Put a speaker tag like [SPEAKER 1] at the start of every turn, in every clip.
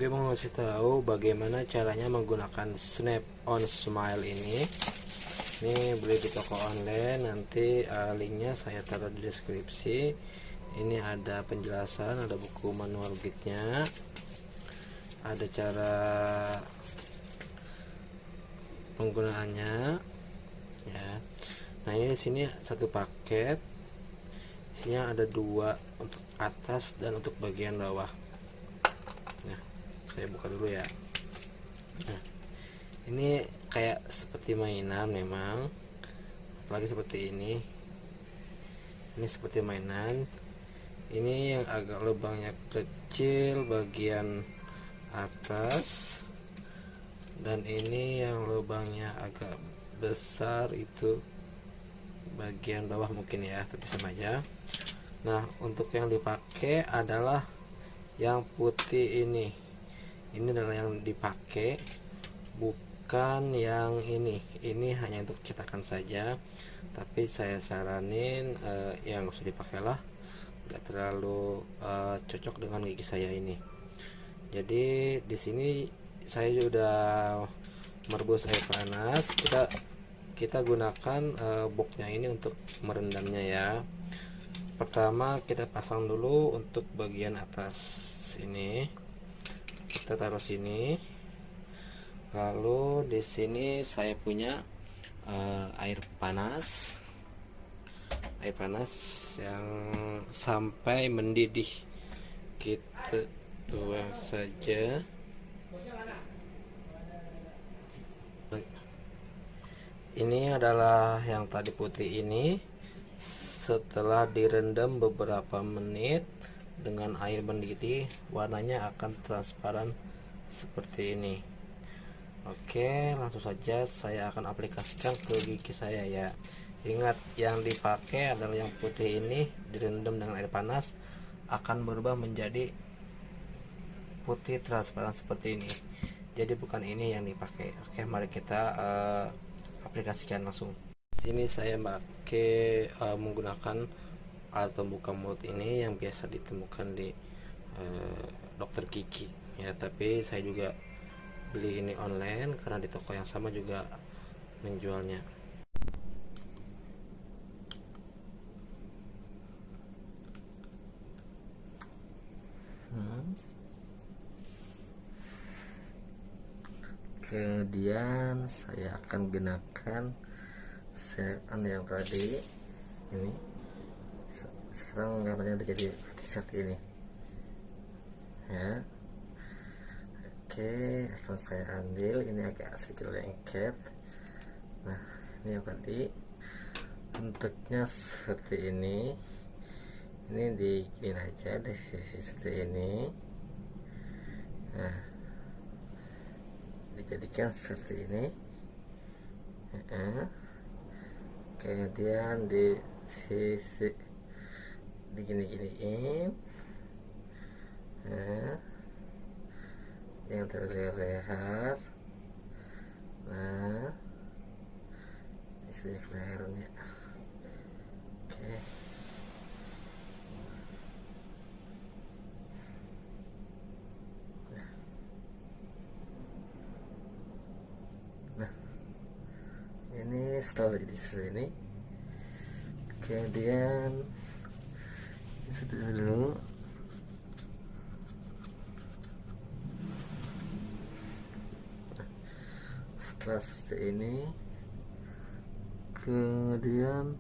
[SPEAKER 1] Gue mau ngasih tahu bagaimana caranya menggunakan Snap on Smile ini. Ini beli di toko online, nanti linknya saya taruh di deskripsi. Ini ada penjelasan, ada buku manual guide-nya, ada cara penggunaannya ya. Nah, ini di sini satu paket, isinya ada dua, untuk atas dan untuk bagian bawah. Nah, saya buka dulu ya. Nah, ini kayak seperti mainan memang, apalagi seperti ini seperti mainan. Ini yang agak lubangnya kecil bagian atas, dan ini yang lubangnya agak besar itu bagian bawah mungkin ya, tapi sama aja. Nah, untuk yang dipakai adalah yang putih ini adalah yang dipakai, bukan yang ini hanya untuk cetakan saja, tapi saya saranin yang usah dipakai lah, nggak terlalu cocok dengan gigi saya ini. Jadi di sini saya sudah merebus air panas. Kita gunakan boxnya ini untuk merendamnya ya. Pertama kita pasang dulu untuk bagian atas ini, kita taruh sini. Lalu di sini saya punya air panas yang sampai mendidih. Kita tuang saja. Ini adalah yang tadi putih ini. Setelah direndam beberapa menit dengan air mendidih, warnanya akan transparan seperti ini. Oke, langsung saja saya akan aplikasikan ke gigi saya ya. Ingat, yang dipakai adalah yang putih ini, direndam dengan air panas akan berubah menjadi putih transparan seperti ini. Jadi bukan ini yang dipakai. Oke, mari kita aplikasikan langsung. Sini saya pakai menggunakan alat pembuka mulut ini yang biasa ditemukan di dokter gigi ya, tapi saya juga beli ini online karena di toko yang sama juga menjualnya. Kemudian saya akan gunakan setan yang tadi ini. Sekarang warnanya udah jadi seperti ini ya. Oke, akan saya ambil. Ini agak sedikit lengket. Nah, ini yang tadi bentuknya seperti ini diginiin aja di sisi seperti ini. Nah, dijadikan seperti ini. Kemudian di sisi digini-giniin. Yang terlihat. Nah, isi lehernya. Oke. Nah, ini setelah di sini, kemudian dulu. Setelah seperti ini, kemudian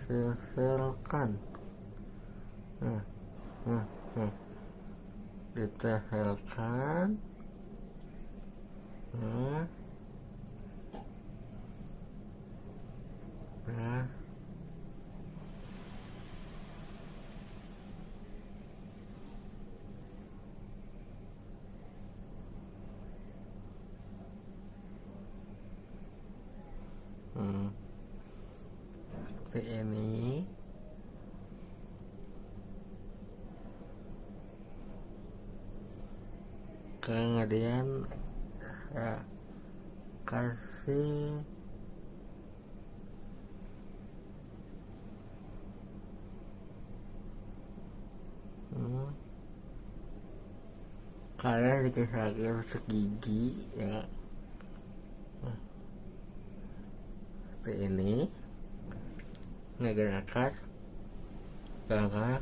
[SPEAKER 1] tehelkan. Ditehelkan. Nah, seperti ini. Kemudian kasih kalian dikasih segigi ya, seperti ini, ngegerakkan gerak.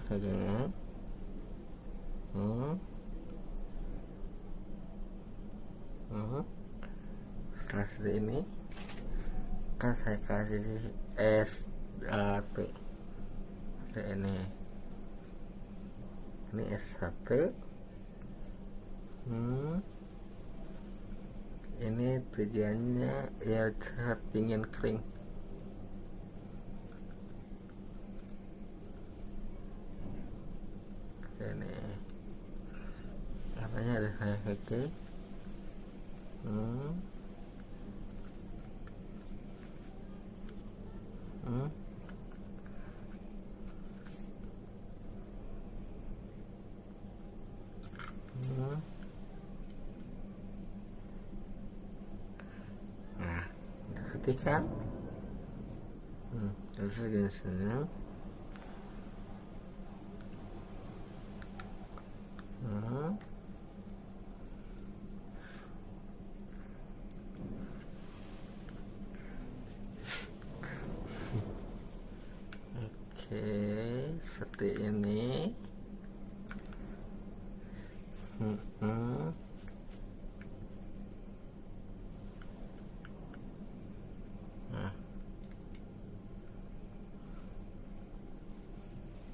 [SPEAKER 1] Setelah seperti ini kan saya kasih S1 seperti ini S1. Ini tujuannya ya saat ingin kering. Ini apanya ada saya kecil. Nah, perhatikan. Terus gini senang. Oke, seperti ini. Nah.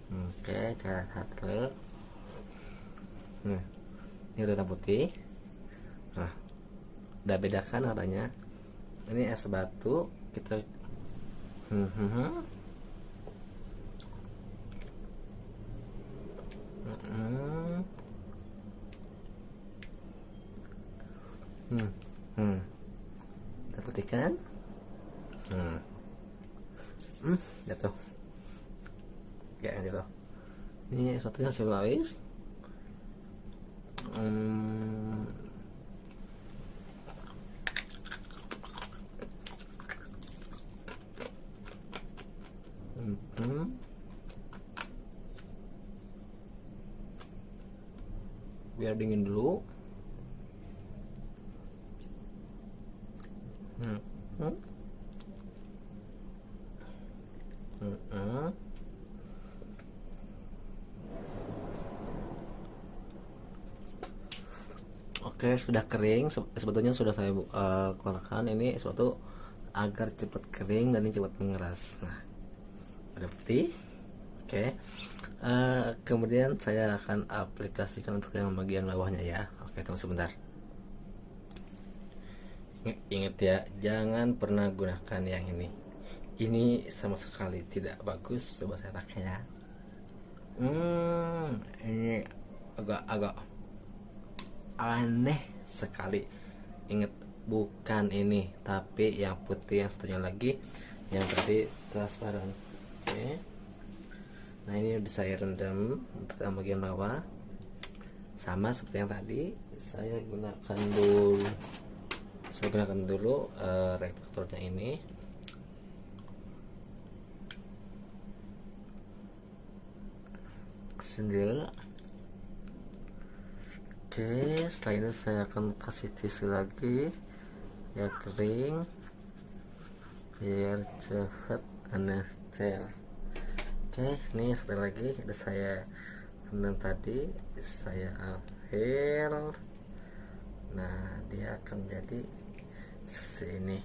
[SPEAKER 1] Oke, cara satu. Nah, ini warna putih. Nah, udah bedakan warnanya. Ini es batu. Kita kita putihkan. Jatuh. Kayak gitu. Ini satunya silawis. Biar dingin dulu. Oke, sudah kering. Sebetulnya sudah saya keluarkan. Ini suatu agar cepat kering dan ini cepat mengeras. Nah, udah putih. Oke. Kemudian saya akan aplikasikan untuk yang bagian bawahnya ya. Oke, tunggu sebentar. Ingat ya, jangan pernah gunakan yang ini. Ini sama sekali tidak bagus. Coba saya pakai ya. Ini agak aneh sekali. Ingat, bukan ini, tapi yang putih yang satunya lagi, yang tadi transparan. Oke. Nah, ini udah saya rendam untuk yang bagian bawah. Sama seperti yang tadi, saya gunakan dulu reflektornya ini. Sendiri. Oke, setelah itu saya akan kasih tisu lagi yang kering biar cepat anestel. Oke, ini sekali lagi ada saya rendam tadi, saya ambil. Nah, dia akan jadi seperti ini.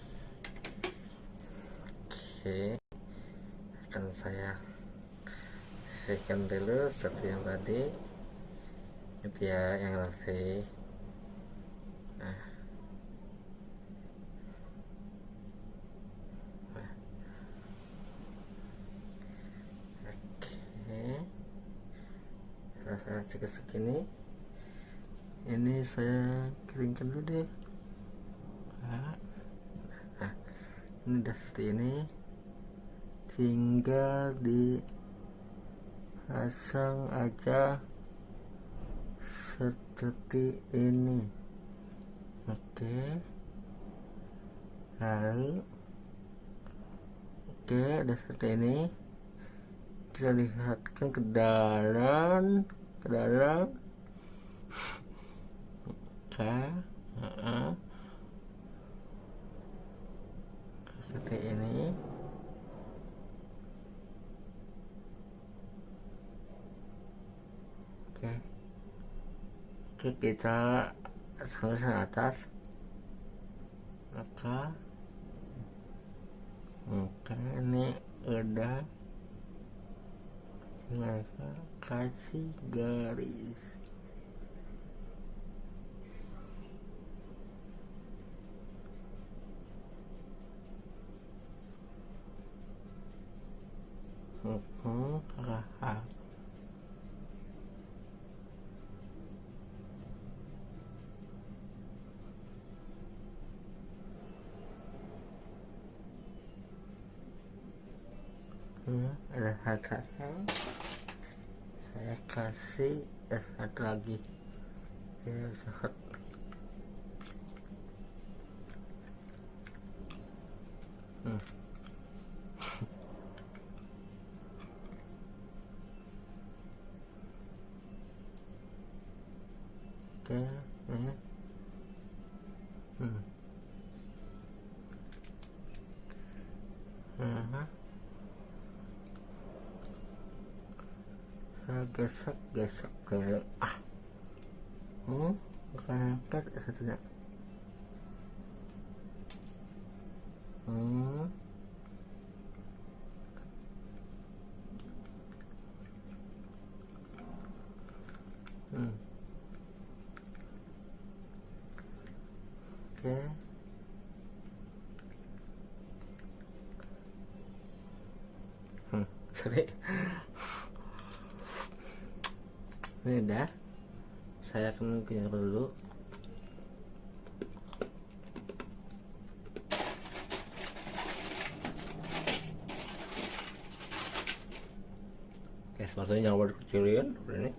[SPEAKER 1] Oke, akan saya sekan dulu seperti yang tadi. Itu ya yang lebih. Nah. Oke, rasa segini. Ini saya keringkan dulu deh. Nah, ini udah seperti ini. Tinggal dipasang aja seperti ini. Oke, lalu udah seperti ini. Kita lihatkan ke dalam. Oke. Seperti ini. Oke. Oke, kita ke atas. Oke, ini udah. Mereka kasih garis. Rahang. Ada satu, saya kasih satu lagi. Oke, ini. Saya gesek dulu. Bukan angkat satunya. Oke. Sorry. Ini udah. Saya akan kenyal dulu. Oke, sepatunya jangan lupa dikecilin. Ini.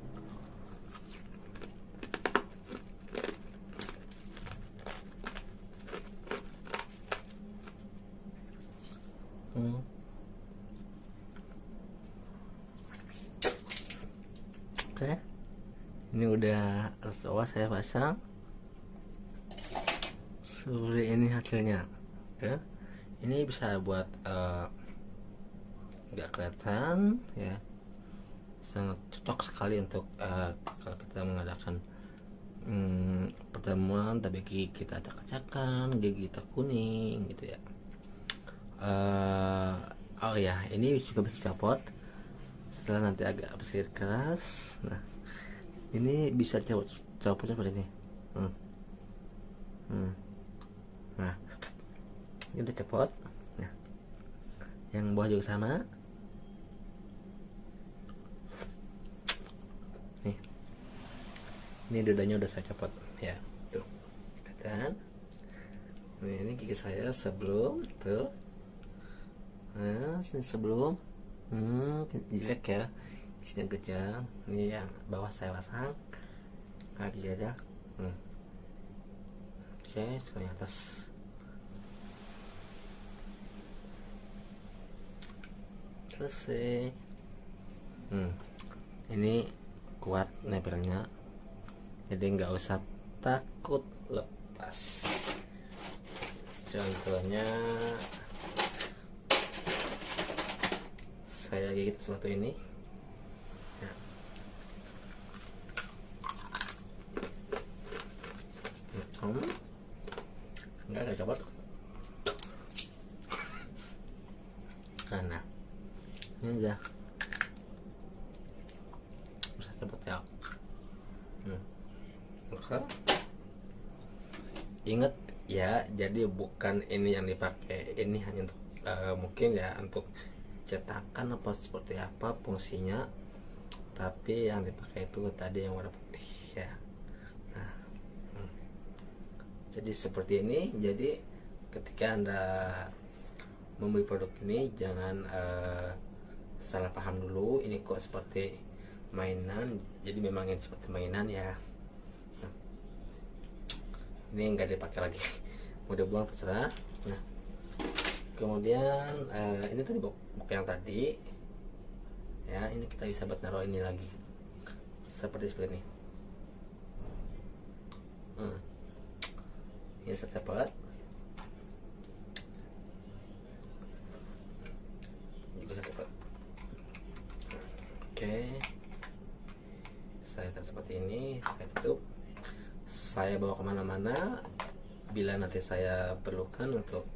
[SPEAKER 1] Oke, ini udah selesai saya pasang. Seperti ini hasilnya. Oke, ini bisa buat nggak kelihatan ya, sangat cocok sekali untuk kalau kita mengadakan pertemuan tapi gigi kita acak-acakan, gigi kita kuning gitu ya. Oh ya, ini juga bisa dicopot setelah nanti agak sedikit keras. Nah, ini bisa dicopot seperti ini. Nah, ini udah copot. Nah, yang bawah juga sama. Nih, ini dudanya udah saya copot ya. Tuh, kelihatan. Nah, ini gigi saya sebelum tuh. Nah, sebelum jelek ya, isinya kejang. Ini yang bawah saya pasang lagi aja. Oke, semuanya atas. Selesai. Ini kuat nempelnya, jadi nggak usah takut lepas. Contohnya saya gigit sepatu ini ya. Enggak ada copot karena ini aja bisa copot ya. Oke, ingat ya, jadi bukan ini yang dipakai, ini hanya untuk mungkin ya untuk cetakan apa seperti apa fungsinya, tapi yang dipakai itu tadi yang warna putih ya. Nah, jadi seperti ini. Jadi ketika Anda membeli produk ini jangan salah paham dulu, ini kok seperti mainan. Jadi memang ini seperti mainan ya. Nah, ini enggak dipakai lagi, mau dibuang terserah. Nah, kemudian ini tadi buku yang tadi ya, ini kita bisa buat naruh ini lagi seperti ini. bisa cepat, juga cepat. Oke, saya taruh seperti ini, saya tutup, saya bawa kemana-mana bila nanti saya perlukan untuk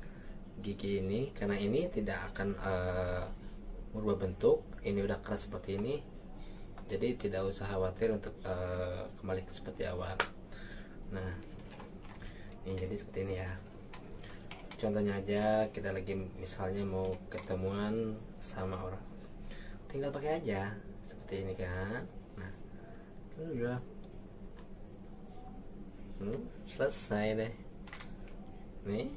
[SPEAKER 1] gigi ini, karena ini tidak akan merubah bentuk. Ini udah keras seperti ini, jadi tidak usah khawatir untuk kembali seperti awal. Nah, ini jadi seperti ini ya. Contohnya aja, kita lagi misalnya mau ketemuan sama orang, tinggal pakai aja seperti ini kan. Nah, udah selesai deh. Nih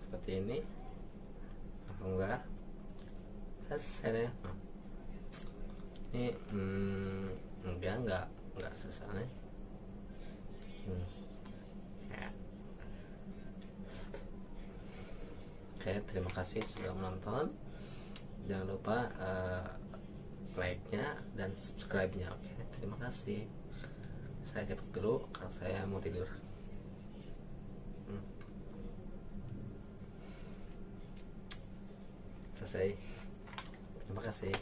[SPEAKER 1] seperti ini, enggak selesai deh. Ini enggak selesai. Ya. Oke, terima kasih sudah menonton. Jangan lupa like-nya dan subscribe-nya. Oke, terima kasih. Saya cepet dulu karena saya mau tidur. Selesai. Terima kasih.